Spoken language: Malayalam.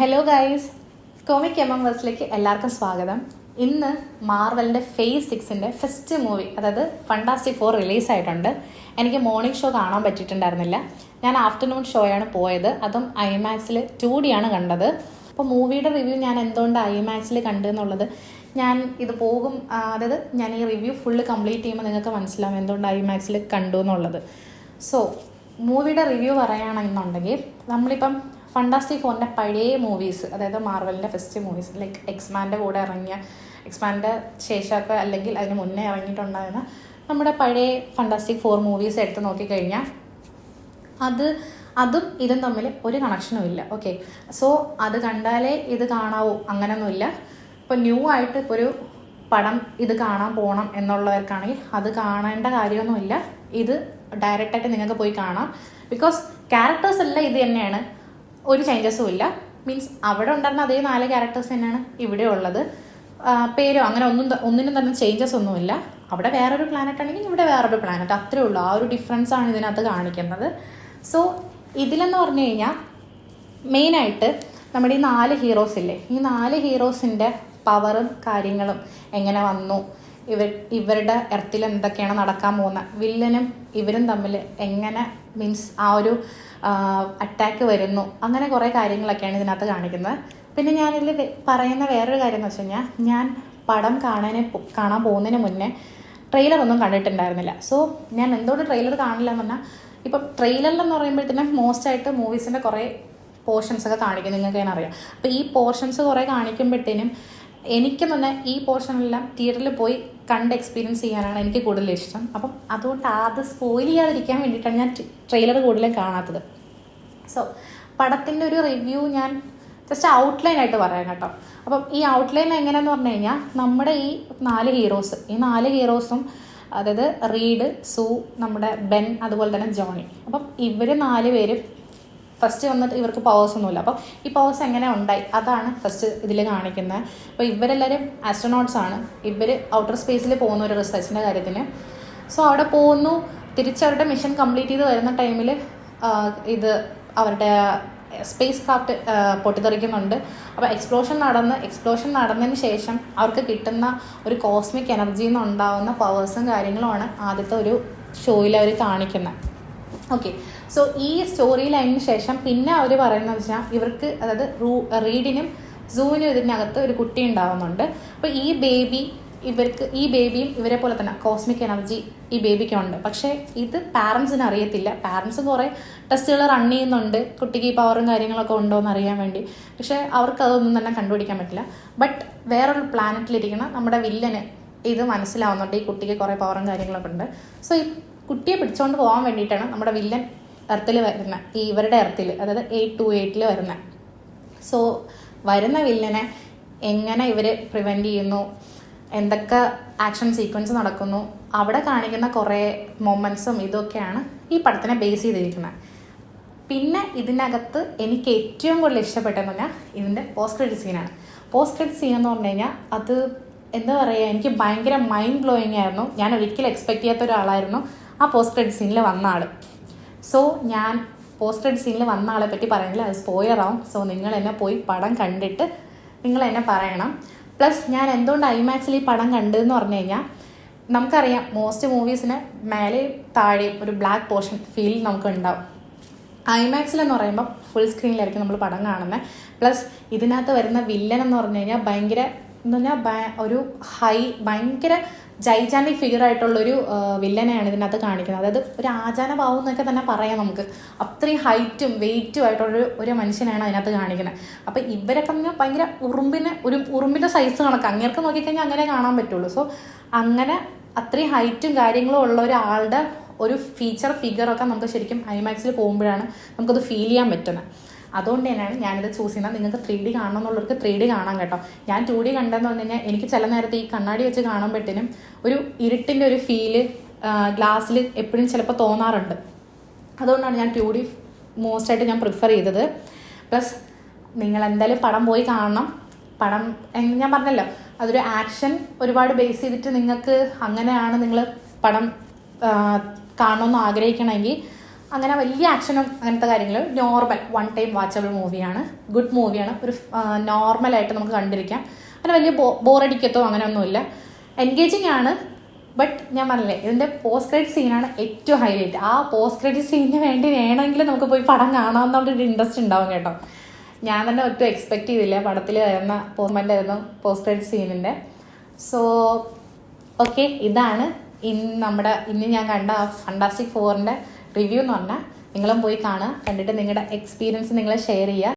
ഹലോ ഗൈസ്, കോമിക് എംഎംവേഴ്സിലേക്ക് എല്ലാവർക്കും സ്വാഗതം. ഇന്ന് മാർവലിൻ്റെ ഫേസ് 6-ൻ്റെ ഫസ്റ്റ് മൂവി, അതായത് ഫണ്ടാസ്റ്റിക് 4 റിലീസായിട്ടുണ്ട്. എനിക്ക് മോർണിംഗ് ഷോ കാണാൻ പറ്റിയിട്ടുണ്ടായിരുന്നില്ല. ഞാൻ ആഫ്റ്റർനൂൺ ഷോയാണ് പോയത്, അതും ഐമാക്സിൽ 2D ആണ് കണ്ടത്. അപ്പോൾ മൂവിയുടെ റിവ്യൂ ഞാൻ എന്തുകൊണ്ട് ഐമാക്സിൽ കണ്ടെന്നുള്ളത് ഞാൻ ഇത് പോകും, അതായത് ഞാൻ ഈ റിവ്യൂ ഫുള്ള് കംപ്ലീറ്റ് ചെയ്യുമ്പോൾ നിങ്ങൾക്ക് മനസ്സിലാവും എന്തുകൊണ്ട് ഐമാക്സിൽ കണ്ടു എന്നുള്ളത്. സോ മൂവിയുടെ റിവ്യൂ പറയുകയാണെന്നുണ്ടെങ്കിൽ, നമ്മളിപ്പം ഫണ്ടാസ്റ്റിക് 4ൻ്റെ പഴയ മൂവീസ്, അതായത് മാർവലിൻ്റെ ഫസ്റ്റ് മൂവീസ് ലൈക്ക് എക്സ്മാൻ്റെ കൂടെ ഇറങ്ങിയ, എക്സ്മാൻ്റെ ശേഷമൊക്കെ അല്ലെങ്കിൽ അതിന് മുന്നേ ഇറങ്ങിയിട്ടുണ്ടായിരുന്ന നമ്മുടെ പഴയ ഫണ്ടാസ്റ്റിക് 4 മൂവീസ് എടുത്ത് നോക്കിക്കഴിഞ്ഞാൽ അതും ഇതും തമ്മിൽ ഒരു കണക്ഷനും ഇല്ല. ഓക്കെ, സോ അത് കണ്ടാലേ ഇത് കാണാവൂ അങ്ങനെയൊന്നുമില്ല. ഇപ്പോൾ ന്യൂ ആയിട്ട് ഇപ്പോൾ ഒരു പടം ഇത് കാണാൻ പോകണം എന്നുള്ളവർക്കാണെങ്കിൽ അത് കാണേണ്ട കാര്യമൊന്നുമില്ല. ഇത് ഡയറക്റ്റായിട്ട് നിങ്ങൾക്ക് പോയി കാണാം. ബിക്കോസ് ക്യാരക്ടേഴ്സ് എല്ലാം ഇത് തന്നെയാണ്, ഒരു ചേഞ്ചസും ഇല്ല. മീൻസ് അവിടെ ഉണ്ടായിരുന്ന അതേ 4 ക്യാരക്ടേഴ്സ് തന്നെയാണ് ഇവിടെ ഉള്ളത്. പേരോ അങ്ങനെ ഒന്നിനും തന്നെ ചേഞ്ചസ് ഒന്നുമില്ല. അവിടെ വേറൊരു പ്ലാനറ്റ് ആണെങ്കിൽ ഇവിടെ വേറൊരു പ്ലാനറ്റ്, അത്രേ ഉള്ളൂ. ആ ഒരു ഡിഫറൻസ് ആണ് ഇതിനകത്ത് കാണിക്കുന്നത്. സോ ഇതിലെന്ന് പറഞ്ഞു കഴിഞ്ഞാൽ മെയിനായിട്ട് നമ്മുടെ ഈ 4 ഹീറോസ് ഇല്ലേ, ഈ 4 ഹീറോസിൻ്റെ പവറും കാര്യങ്ങളും എങ്ങനെ വന്നു, ഇവരുടെ എർത്തിൽ എന്തൊക്കെയാണ് നടക്കാൻ പോകുന്നത്, വില്ലനും ഇവരും തമ്മിൽ എങ്ങനെ മീൻസ് ആ ഒരു അറ്റാക്ക് വരുന്നു, അങ്ങനെ കുറേ കാര്യങ്ങളൊക്കെയാണ് ഇതിനകത്ത് കാണിക്കുന്നത്. പിന്നെ ഞാനിതിൽ പറയുന്ന വേറൊരു കാര്യം എന്ന് വെച്ച് കഴിഞ്ഞാൽ, ഞാൻ പടം കാണാൻ പോകുന്നതിന് മുന്നേ ട്രെയിലറൊന്നും കണ്ടിട്ടുണ്ടായിരുന്നില്ല. സോ ഞാൻ എന്തുകൊണ്ട് ട്രെയിലർ കാണില്ല എന്ന് പറഞ്ഞാൽ, ഇപ്പം ട്രെയിലറിലെന്ന് പറയുമ്പോഴത്തേനും മോസ്റ്റായിട്ട് മൂവീസിൻ്റെ കുറേ പോർഷൻസൊക്കെ കാണിക്കും, നിങ്ങൾക്ക് തന്നെ അറിയാം. അപ്പോൾ ഈ പോർഷൻസ് കുറേ കാണിക്കുമ്പോഴത്തേനും എനിക്കെന്ന് പറഞ്ഞാൽ ഈ പോർഷനെല്ലാം തിയേറ്ററിൽ പോയി കണ്ട് എക്സ്പീരിയൻസ് ചെയ്യാനാണ് എനിക്ക് കൂടുതൽ ഇഷ്ടം. അപ്പം അതുകൊണ്ട് അത് സ്പോയിൽ ചെയ്യാതിരിക്കാൻ വേണ്ടിയിട്ടാണ് ഞാൻ ട്രെയിലർ കൂടുതലും കാണാത്തത്. സോ പടത്തിൻ്റെ ഒരു റിവ്യൂ ഞാൻ ജസ്റ്റ് ഔട്ട്ലൈനായിട്ട് പറയാം കേട്ടോ. അപ്പം ഈ ഔട്ട്ലൈൻ എങ്ങനെയാണെന്ന് പറഞ്ഞു കഴിഞ്ഞാൽ, നമ്മുടെ ഈ 4 ഹീറോസും അതായത് റീഡ്, സൂ, നമ്മുടെ ബെൻ, അതുപോലെ തന്നെ ജോണി. അപ്പം ഇവർ 4 പേരും ഫസ്റ്റ് വന്നിട്ട് ഇവർക്ക് പവേഴ്സ് ഒന്നുമില്ല. അപ്പം ഈ പവേഴ്സ് എങ്ങനെ ഉണ്ടായി അതാണ് ഫസ്റ്റ് ഇതിൽ കാണിക്കുന്നത്. അപ്പോൾ ഇവരെല്ലാവരും ആസ്ട്രോനോട്ട്സ് ആണ്. ഇവർ ഔട്ടർ സ്പേസിൽ പോകുന്ന ഒരു റിസർച്ചിൻ്റെ കാര്യത്തിന്. സോ അവിടെ പോകുന്നു, തിരിച്ചവരുടെ മിഷൻ കംപ്ലീറ്റ് ചെയ്ത് വരുന്ന ടൈമിൽ ഇത് അവരുടെ സ്പേസ് ക്രാഫ്റ്റ് പൊട്ടിത്തെറിക്കുന്നുണ്ട്. അപ്പോൾ എക്സ്പ്ലോഷൻ നടന്നതിന് ശേഷം അവർക്ക് കിട്ടുന്ന ഒരു കോസ്മിക് എനർജിയിൽ നിന്നുണ്ടാകുന്ന പവേഴ്സും കാര്യങ്ങളുമാണ് ആദ്യത്തെ ഒരു ഷോയിൽ അവർ കാണിക്കുന്നത്. ഓക്കെ, സോ ഈ സ്റ്റോറി ലൈനിന് ശേഷം പിന്നെ അവർ പറയുന്നത് വെച്ചാൽ, ഇവർക്ക് അതായത് റീഡിനും സൂവിനും ഇതിനകത്ത് ഒരു കുട്ടി ഉണ്ടാകുന്നുണ്ട്. അപ്പോൾ ഈ ബേബിയും ഇവരെ പോലെ തന്നെ കോസ്മിക് എനർജി ഈ ബേബിക്കുണ്ട്. പക്ഷേ ഇത് പാരൻസിന് അറിയത്തില്ല. പാരൻസ് കുറേ ടെസ്റ്റുകൾ റൺ ചെയ്യുന്നുണ്ട്, കുട്ടിക്ക് ഈ പവറും കാര്യങ്ങളൊക്കെ ഉണ്ടോ എന്ന് അറിയാൻ വേണ്ടി. പക്ഷേ അവർക്ക് അതൊന്നും തന്നെ കണ്ടുപിടിക്കാൻ പറ്റില്ല. ബട്ട് വേറൊരു പ്ലാനറ്റിലിരിക്കുന്ന നമ്മുടെ വില്ലന് ഇത് മനസ്സിലാവുന്നുണ്ട്, ഈ കുട്ടിക്ക് കുറേ പവറും കാര്യങ്ങളൊക്കെ ഉണ്ട്. സോ ഈ കുട്ടിയെ പിടിച്ചുകൊണ്ട് പോകാൻ വേണ്ടിയിട്ടാണ് നമ്മുടെ വില്ലൻ എർത്തിൽ വരുന്നത്, ഈ ഇവരുടെ എർത്തിൽ, അതായത് 828 വരുന്നത്. സോ വരുന്ന വില്ലനെ എങ്ങനെ ഇവർ പ്രിവെൻറ്റ് ചെയ്യുന്നു, എന്തൊക്കെ ആക്ഷൻ സീക്വൻസ് നടക്കുന്നു, അവിടെ കാണിക്കുന്ന കുറേ മൊമെൻറ്റ്സും ഇതൊക്കെയാണ് ഈ പടത്തിനെ ബേസ് ചെയ്തിരിക്കുന്നത്. പിന്നെ ഇതിനകത്ത് എനിക്ക് ഏറ്റവും കൂടുതൽ ഇഷ്ടപ്പെട്ടതെന്ന് പറഞ്ഞാൽ ഇതിൻ്റെ പോസ്റ്റ് ക്രെഡിറ്റ് സീനാണ്. പോസ്റ്റ് ക്രെഡിറ്റ് സീൻ എന്ന് പറഞ്ഞു കഴിഞ്ഞാൽ അത് എന്താ പറയുക, എനിക്ക് ഭയങ്കര മൈൻഡ് ബ്ലോയിങ് ആയിരുന്നു. ഞാൻ ഒരിക്കലും എക്സ്പെക്റ്റ് ചെയ്യാത്ത ഒരാളായിരുന്നു ആ പോസ്റ്റ് ക്രെഡിറ്റ് സീനിൽ വന്ന ആൾ. സോ ഞാൻ പോസ്റ്റ് ക്രെഡിറ്റ് സീനിൽ വന്ന ആളെ പറ്റി പറയുന്നില്ല, അത് സ്പോയിലറാവും. സോ നിങ്ങൾ എന്നെ പോയി പടം കണ്ടിട്ട് നിങ്ങൾ എന്നെ പറയണം. പ്ലസ് ഞാൻ എന്തുകൊണ്ട് ഐമാക്സിൽ ഈ പടം കണ്ടതെന്ന് പറഞ്ഞു കഴിഞ്ഞാൽ, നമുക്കറിയാം മോസ്റ്റ് മൂവീസിന് മേലെ താഴെയും ഒരു ബ്ലാക്ക് പോർഷൻ ഫീൽ നമുക്ക് ഉണ്ടാവും. ഐമാക്സിലെന്ന് പറയുമ്പോൾ ഫുൾ സ്ക്രീനിലായിരിക്കും നമ്മൾ പടം കാണുന്നത്. പ്ലസ് ഇതിനകത്ത് വരുന്ന വില്ലൻ എന്ന് പറഞ്ഞു കഴിഞ്ഞാൽ ഭയങ്കര ഒരു ഭയങ്കര ജൈജാനിക് ഫിഗർ ആയിട്ടുള്ളൊരു വില്ലനെയാണ് ഇതിനകത്ത് കാണിക്കുന്നത്. അതായത് ഒരു ആചാരഭാവം എന്നൊക്കെ തന്നെ പറയാം നമുക്ക്. അത്രയും ഹൈറ്റും വെയിറ്റും ആയിട്ടുള്ളൊരു മനുഷ്യനാണ് അതിനകത്ത് കാണിക്കുന്നത്. അപ്പം ഇവരൊക്കെ ഭയങ്കര ഉറുമ്പിൻ്റെ സൈസ് കണക്ക് അങ്ങേർക്ക് നോക്കിക്കഴിഞ്ഞാൽ അങ്ങനെ കാണാൻ പറ്റുള്ളൂ. സോ അങ്ങനെ അത്രയും ഹൈറ്റും കാര്യങ്ങളും ഉള്ള ഒരാളുടെ ഒരു ഫിഗറൊക്കെ നമുക്ക് ശരിക്കും ഐമാക്സിൽ പോകുമ്പോഴാണ് നമുക്കത് ഫീൽ ചെയ്യാൻ പറ്റുന്നത്. അതുകൊണ്ട് തന്നെയാണ് ഞാനിത് ചൂസ് ചെയ്യുന്നത്. നിങ്ങൾക്ക് 3D കാണണം എന്നുള്ളവർക്ക് 3D കാണാം കേട്ടോ. ഞാൻ 2D കണ്ടെന്ന് പറഞ്ഞു കഴിഞ്ഞാൽ എനിക്ക് ചില നേരത്തെ ഈ കണ്ണാടി വെച്ച് കാണുമ്പോഴത്തേനും ഒരു ഇരുട്ടിൻ്റെ ഒരു ഫീല് ഗ്ലാസ്സിൽ എപ്പോഴും ചിലപ്പോൾ തോന്നാറുണ്ട്. അതുകൊണ്ടാണ് ഞാൻ 2D മോസ്റ്റായിട്ട് ഞാൻ പ്രിഫർ ചെയ്തത്. പ്ലസ് നിങ്ങൾ എന്തായാലും പടം പോയി കാണണം. പടം ഞാൻ പറഞ്ഞല്ലോ, അതൊരു ആക്ഷൻ ഒരുപാട് ബേസ് ചെയ്തിട്ട് നിങ്ങൾക്ക് അങ്ങനെയാണ് നിങ്ങൾ പടം കാണണമെന്ന് ആഗ്രഹിക്കണമെങ്കിൽ അങ്ങനെ വലിയ ആക്ഷനും അങ്ങനത്തെ കാര്യങ്ങൾ നോർമൽ 1 ടൈം വാച്ചബിൾ മൂവിയാണ്. ഗുഡ് മൂവിയാണ്. ഒരു നോർമലായിട്ട് നമുക്ക് കണ്ടിരിക്കാം. അങ്ങനെ വലിയ ബോറടിക്കത്തോ അങ്ങനെയൊന്നുമില്ല. എൻഗേജിങ് ആണ്. ബട്ട് ഞാൻ പറഞ്ഞില്ലേ, ഇതിൻ്റെ പോസ്റ്റ് ക്രെഡിറ്റ് സീനാണ് ഏറ്റവും ഹൈലൈറ്റ്. ആ പോസ്റ്റ് ക്രെഡിറ്റ് സീനിന് വേണ്ടി വേണമെങ്കിൽ നമുക്ക് പോയി പടം കാണാമെന്നുള്ളൊരു ഇൻട്രസ്റ്റ് ഉണ്ടാവും കേട്ടോ. ഞാൻ തന്നെ ഒട്ടും എക്സ്പെക്ട് ചെയ്തില്ല പടത്തിൽ വരുന്ന പോസ്റ്റ്മെൻ്റായിരുന്നു പോസ്റ്റ് ക്രെഡിറ്റ് സീനിൻ്റെ. സോ ഓക്കെ, ഇതാണ് ഇന്ന് ഞാൻ കണ്ട ഫാന്റാസ്റ്റിക് 4ൻ്റെ റിവ്യൂ എന്ന് പറഞ്ഞാൽ. നിങ്ങളും പോയി കാണുക. കണ്ടിട്ട് നിങ്ങളുടെ എക്സ്പീരിയൻസ് നിങ്ങൾ ഷെയർ ചെയ്യുക.